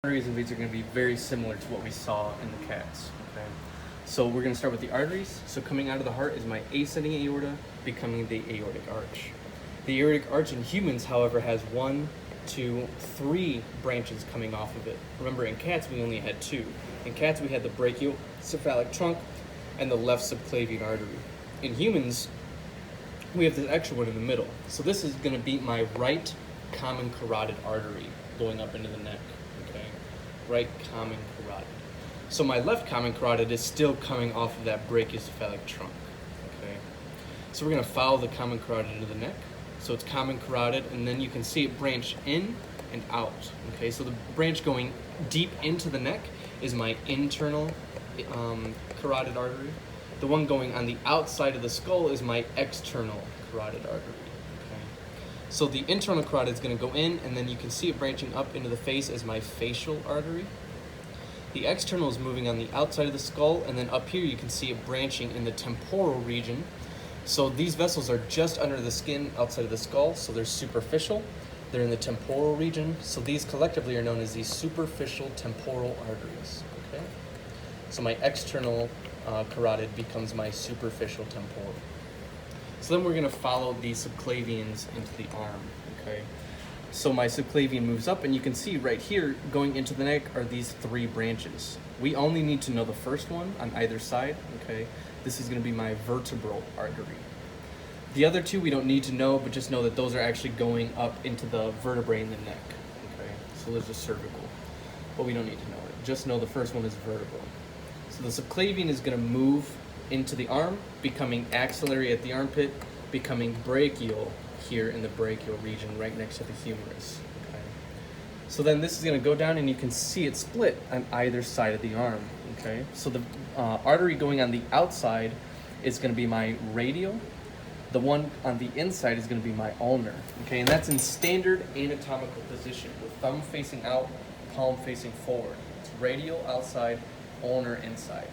Arteries and veins are going to be very similar to what we saw in the cats. Okay, so we're going to start with the arteries. So coming out of the heart is my ascending aorta, becoming the aortic arch. The aortic arch in humans, however, has 1, 2, 3 branches coming off of it. Remember, in cats we only had 2. In cats we had the brachiocephalic trunk and the left subclavian artery. In humans, we have this extra one in the middle. So this is going to be my right common carotid artery going up into the neck. Okay, right common carotid. So my left common carotid is still coming off of that brachiocephalic trunk. Okay, so we're going to follow the common carotid into the neck. So it's common carotid, and then you can see it branch in and out. Okay, so the branch going deep into the neck is my internal carotid artery. The one going on the outside of the skull is my external carotid artery. Okay, so the internal carotid is going to go in, and then you can see it branching up into the face as my facial artery. The external is moving on the outside of the skull, and then up here you can see it branching in the temporal region. So these vessels are just under the skin outside of the skull, so they're superficial. They're in the temporal region, so these collectively are known as the superficial temporal arteries. Okay, so my external carotid becomes my superficial temporal. So then we're going to follow the subclavians into the arm. Okay, so my subclavian moves up, and you can see right here going into the neck are these 3 branches. We only need to know the first one on either side. Okay, this is going to be my vertebral artery. The other 2 we don't need to know, but just know that those are actually going up into the vertebrae in the neck. Okay, so there's a cervical, but we don't need to know it. Just know the first one is vertebral. So the subclavian is going to move into the arm, becoming axillary at the armpit, becoming brachial here in the brachial region right next to the humerus. Okay, so then this is going to go down, and you can see it split on either side of the arm. Okay, so the artery going on the outside is going to be my radial. The one on the inside is going to be my ulnar. Okay, and that's in standard anatomical position with thumb facing out, palm facing forward. It's radial outside, ulnar inside.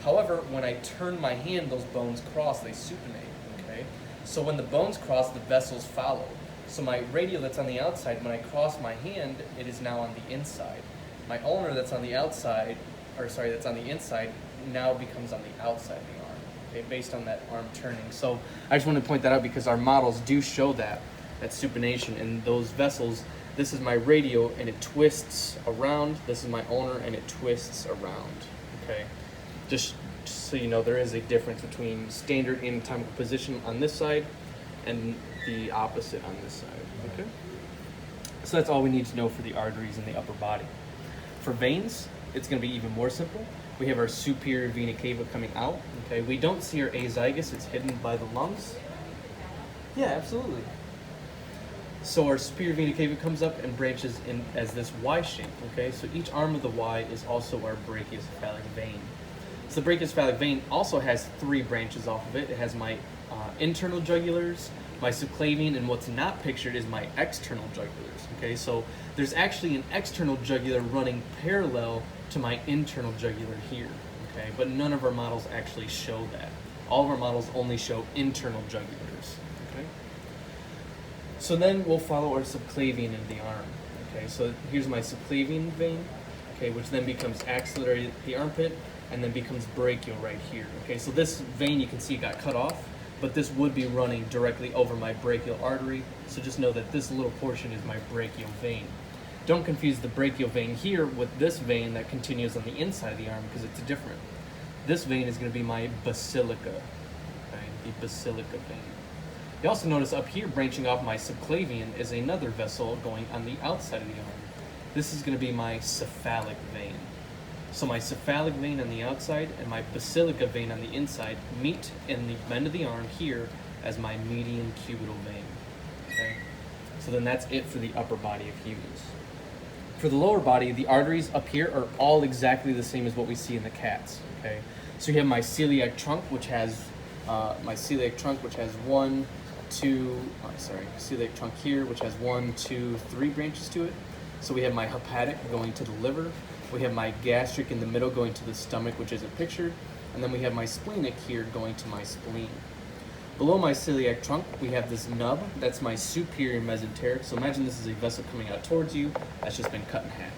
However, when I turn my hand, those bones cross, they supinate. Okay, so when the bones cross, the vessels follow. So my radial that's on the outside, when I cross my hand, it is now on the inside. My ulnar that's on the outside, that's on the inside, now becomes on the outside of the arm. Okay, based on that arm turning. So I just want to point that out because our models do show that supination in those vessels. This is my radial, and it twists around. This is my ulnar, and it twists around. Okay, just so you know, there is a difference between standard anatomical position on this side and the opposite on this side. Okay, so that's all we need to know for the arteries in the upper body. For veins, it's going to be even more simple. We have our superior vena cava coming out. Okay, we don't see our azygos; it's hidden by the lungs. Yeah, absolutely. So our superior vena cava comes up and branches in as this Y shape. Okay, so each arm of the Y is also our brachiocephalic vein. So the brachiocephalic vein also has 3 branches off of it. It has my internal jugulars, my subclavian, and what's not pictured is my external jugulars. Okay, so there's actually an external jugular running parallel to my internal jugular here. Okay, but none of our models actually show that. All of our models only show internal jugulars. Okay, so then we'll follow our subclavian into the arm. Okay, so here's my subclavian vein. Okay, which then becomes axillary at the armpit, and then becomes brachial right here. Okay, so this vein you can see got cut off, but this would be running directly over my brachial artery. So just know that this little portion is my brachial vein. Don't confuse the brachial vein here with this vein that continues on the inside of the arm because it's different. This vein is going to be my basilica, okay, the basilica vein. You also notice up here branching off my subclavian is another vessel going on the outside of the arm. This is going to be my cephalic vein. So my cephalic vein on the outside and my basilica vein on the inside meet in the bend of the arm here as my median cubital vein. Okay, so then that's it for the upper body of humans. For the lower body, the arteries up here are all exactly the same as what we see in the cats. Okay, so you have my celiac trunk, which has celiac trunk here, which has 1, 2, 3 branches to it. So we have my hepatic going to the liver. We have my gastric in the middle going to the stomach, which isn't pictured. And then we have my splenic here going to my spleen. Below my celiac trunk, we have this nub. That's my superior mesenteric. So imagine this is a vessel coming out towards you that's just been cut in half.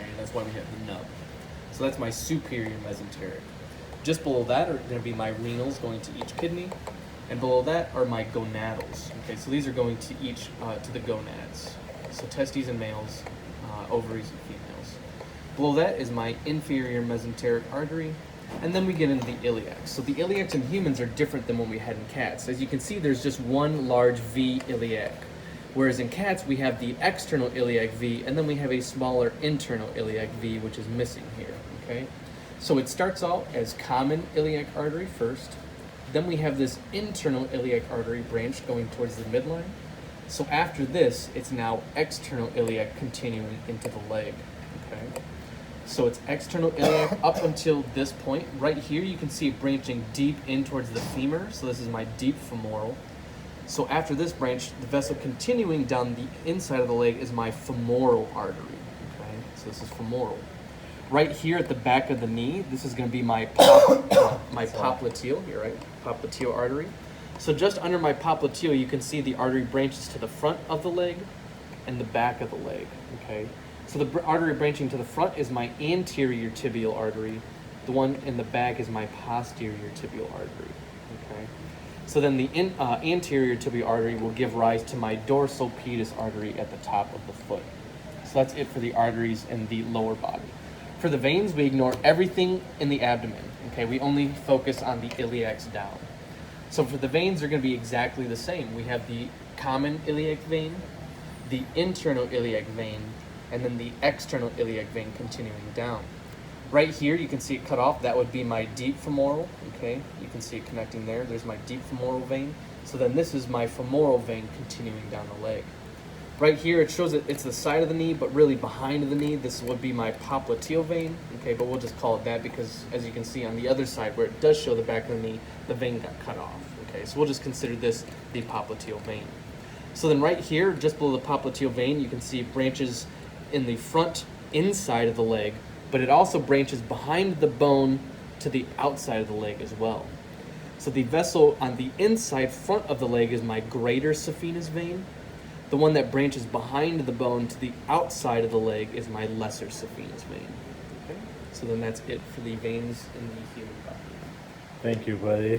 Okay, that's why we have the nub. So that's my superior mesenteric. Just below that are going to be my renals going to each kidney, and below that are my gonadals. Okay, so these are going to each to the gonads. So testes in males, ovaries in females. Below that is my inferior mesenteric artery, and then we get into the iliacs. So the iliacs in humans are different than what we had in cats. As you can see, there's just one large V iliac, whereas in cats we have the external iliac V, and then we have a smaller internal iliac V, which is missing here. Okay, so it starts out as common iliac artery first, then we have this internal iliac artery branch going towards the midline. So after this, it's now external iliac continuing into the leg. Okay. So it's external iliac up until this point. Right here, you can see it branching deep in towards the femur. So this is my deep femoral. So after this branch, the vessel continuing down the inside of the leg is my femoral artery. Okay, so this is femoral. Right here at the back of the knee, this is going to be my popliteal here, right? Popliteal artery. So just under my popliteal, you can see the artery branches to the front of the leg and the back of the leg. Okay. So the artery branching to the front is my anterior tibial artery. The one in the back is my posterior tibial artery. Okay. So then the anterior tibial artery will give rise to my dorsal pedis artery at the top of the foot. So that's it for the arteries in the lower body. For the veins, we ignore everything in the abdomen. Okay, we only focus on the iliacs down. So for the veins, they're going to be exactly the same. We have the common iliac vein, the internal iliac vein, and then the external iliac vein continuing down. Right here, you can see it cut off. That would be my deep femoral. Okay, you can see it connecting there. There's my deep femoral vein. So then this is my femoral vein continuing down the leg. Right here, it shows that it's the side of the knee, but really behind the knee, this would be my popliteal vein. Okay, but we'll just call it that because, as you can see on the other side, where it does show the back of the knee, the vein got cut off. Okay, so we'll just consider this the popliteal vein. So then right here, just below the popliteal vein, you can see branches in the front inside of the leg, but it also branches behind the bone to the outside of the leg as well. So the vessel on the inside front of the leg is my greater saphenous vein. The one that branches behind the bone to the outside of the leg is my lesser saphenous vein. Okay? So then that's it for the veins in the human body. Thank you, buddy.